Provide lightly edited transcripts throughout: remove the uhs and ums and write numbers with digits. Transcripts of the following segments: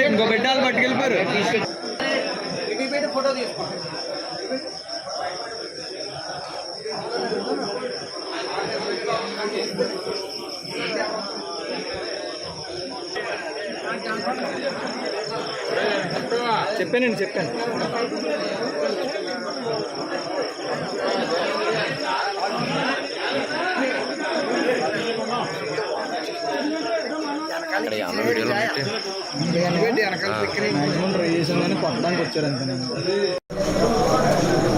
ఇంకో బిడ్డలు పట్టుకెళ్ళిపోయారు. ఫోటో తీసుకో. చెప్పాను కొట్టడానికి వచ్చారు అంతే.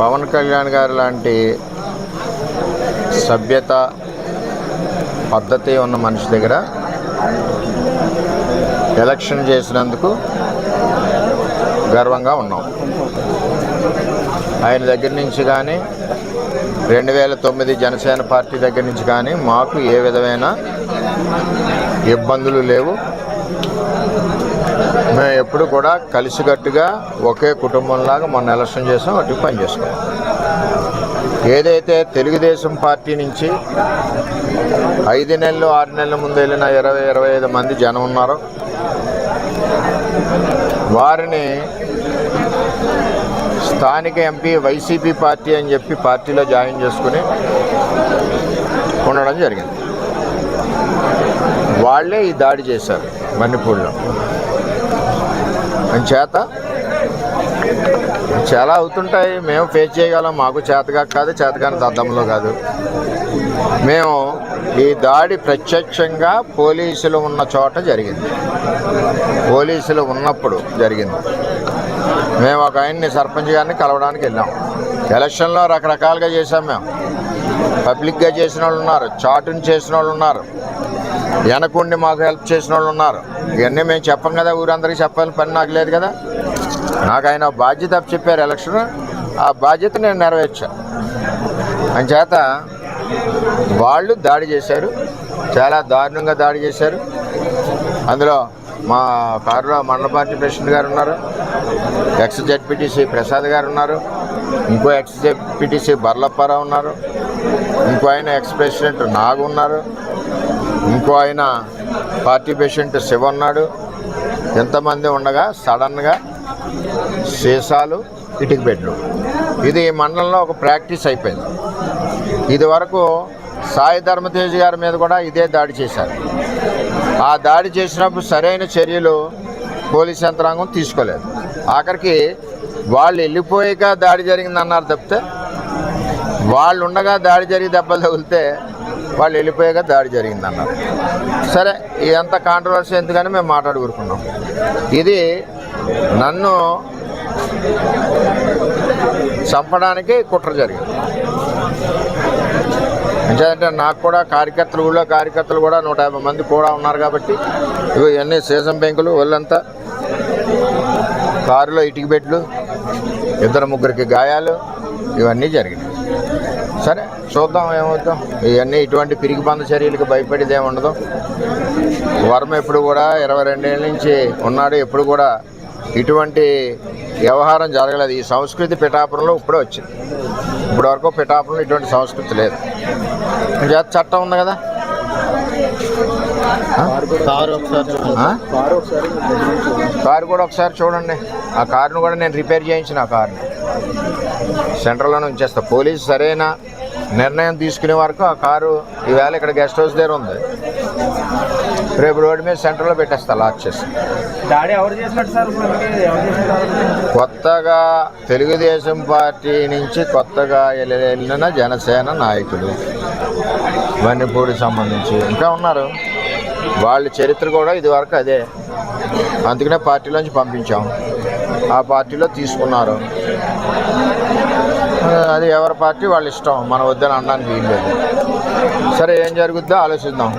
పవన్ కళ్యాణ్ గారు లాంటి సభ్యత పద్ధతి ఉన్న మనిషి దగ్గర ఎలక్షన్ చేసినందుకు గర్వంగా ఉన్నాం. ఆయన దగ్గర నుంచి కానీ 2009 జనసేన పార్టీ దగ్గర నుంచి కానీ మాకు ఏ విధమైన ఇబ్బందులు లేవు. మేము ఎప్పుడు కూడా కలిసికట్టుగా ఒకే కుటుంబంలాగా మొన్న ఎలక్షన్ చేసాం, అటు పని చేసుకున్నాం. ఏదైతే తెలుగుదేశం పార్టీ నుంచి 5 నెలలు 6 నెలల ముందు వెళ్ళిన 20-25 మంది జనం ఉన్నారో వారిని స్థానిక ఎంపీ వైసీపీ పార్టీ అని చెప్పి పార్టీలో జాయిన్ చేసుకుని ఉండడం జరిగింది. వాళ్ళే ఈ దాడి చేశారు మణిపూర్లో. చేత చాలా అవుతుంటాయి, మేము ఫేస్ చేయగలం. మాకు చేతగా కాదు, చేతగాని దద్దంలో కాదు. మేము ఈ దాడి ప్రత్యక్షంగా పోలీసులు ఉన్న చోట జరిగింది, పోలీసులు ఉన్నప్పుడు జరిగింది. మేము ఒక ఆయన్ని సర్పంచ్ గారిని కలవడానికి వెళ్ళాం. ఎలక్షన్లో రకరకాలుగా చేసాం. మేము పబ్లిక్గా చేసిన వాళ్ళు ఉన్నారు, చాటుని చేసిన వాళ్ళు ఉన్నారు, వెనకుండి మాకు హెల్ప్ చేసిన వాళ్ళు ఉన్నారు. ఇవన్నీ మేము చెప్పం కదా, ఊరందరికీ చెప్పాలని పని నాకు లేదు కదా. నాకు ఆయన బాధ్యత చెప్పారు ఎలక్షన్, ఆ బాధ్యత నేను నెరవేర్చాను. అంచేత వాళ్ళు దాడి చేశారు, చాలా దారుణంగా దాడి చేశారు. అందులో మా కారులో మండల పార్టీ ప్రెసిడెంట్ గారు ఉన్నారు, ఎక్స్ జెడ్పీటీసీ ప్రసాద్ గారు ఉన్నారు, ఇంకో ఎక్స్ జెడ్పీటీసీ బర్లప్పారావు ఉన్నారు, ఇంకో ఆయన ఎక్స్ ప్రెసిడెంట్ నాగు ఉన్నారు, ఇంకో ఆయన పార్టీ ప్రెసిడెంట్ శివ ఉన్నాడు. ఎంతమంది ఉండగా సడన్గా సీసాలు, ఇటుక బెడ్లు, ఇది మండలంలో ఒక ప్రాక్టీస్ అయిపోయింది. ఇది వరకు సాయి ధర్మతేజ్ గారి మీద కూడా ఇదే దాడి చేశారు. ఆ దాడి చేసినప్పుడు సరైన చర్యలు పోలీస్ యంత్రాంగం తీసుకోలేదు. ఆఖరికి వాళ్ళు వెళ్ళిపోయాక దాడి జరిగిందన్నారు తప్పితే, వాళ్ళు ఉండగా దాడి జరిగి దెబ్బలు తగిలితే వాళ్ళు వెళ్ళిపోయాక దాడి జరిగిందన్నారు. సరే, ఇదంతా కాంట్రవర్సీ ఎందుకని మేము మాట్లాడుకుంటున్నాం. ఇది నన్ను చంపడానికి కుట్ర జరిగింది. అంటే నాకు కూడా కార్యకర్తలు కూడా 150 మంది కూడా ఉన్నారు కాబట్టి ఇవన్నీ సీసం పెంకులు, ఒళ్ళంతా కారులో ఇటుక బెడ్లు, 2-3 గాయాలు, ఇవన్నీ జరిగినాయి. సరే చూద్దాం ఏమవుతాం. ఇవన్నీ ఇటువంటి పిరికి బంద చర్యలకు భయపడేది ఏముండదు. వర్మ ఎప్పుడు కూడా 22 ఏళ్ళ నుంచి ఉన్నాడు, ఎప్పుడు కూడా ఇటువంటి వ్యవహారం జరగలేదు. ఈ సంస్కృతి పిఠాపురంలో ఇప్పుడే వచ్చింది. ఇప్పటి వరకు పిఠాపురంలో ఇటువంటి సంస్కృతి లేదు. చట్టం ఉంది కదా. కారు కూడా ఒకసారి చూడండి. ఆ కారును కూడా నేను రిపేర్ చేయించిన, ఆ కారుని సెంట్రల్లోనే ఉంచేస్తా. పోలీసు సరైన నిర్ణయం తీసుకునే వరకు ఆ కారు ఈవేళ ఇక్కడ గెస్ట్ హౌస్ దగ్గర ఉంది, రేపు రోడ్డు మీద సెంటర్లో పెట్టేస్తా లాక్ చేసి. కొత్తగా తెలుగుదేశం పార్టీ నుంచి కొత్తగా వెళ్ళిన జనసేన నాయకులు మణిపూర్కి సంబంధించి ఇంకా ఉన్నారు. వాళ్ళ చరిత్ర కూడా ఇదివరకు అదే, అందుకనే పార్టీలోంచి పంపించాం. ఆ పార్టీలో తీసుకున్నారు. అది ఎవరి పార్టీ వాళ్ళ ఇష్టం, మనం వద్దని అనడానికి వీల్లేదు. సరే, ఏం జరుగుద్దో ఆలోచిద్దాం.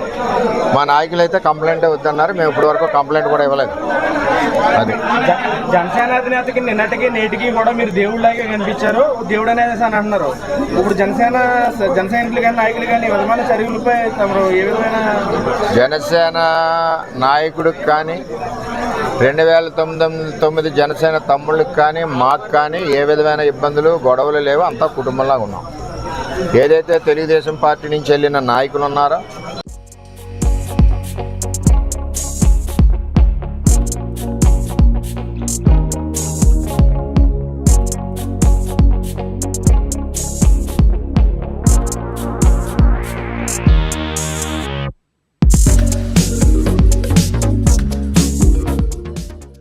మా నాయకులు అయితే కంప్లైంట్ వద్దన్నారు, మేము ఇప్పటి వరకు కంప్లైంట్ కూడా ఇవ్వలేదు. అది జనసేన అధినేతకి నిన్నటికి నేటికి కూడా మీరు దేవుళ్ళలాగే కనిపించారు, దేవుడు అనేది అని అంటున్నారు. ఇప్పుడు జనసైనికులు కానీ నాయకులు కానీ విధమైన చర్యలపై తమరు ఏ విధమైన జనసేన నాయకుడికి కానీ 2009 జనసేన తమ్ముళ్ళకి కానీ మాకు కానీ ఏ విధమైన ఇబ్బందులు గొడవలు లేవు. అంతా కుటుంబంలాగా ఉన్నాం. ఏదైతే తెలుగుదేశం పార్టీ నుంచి వెళ్ళిన నాయకులు ఉన్నారో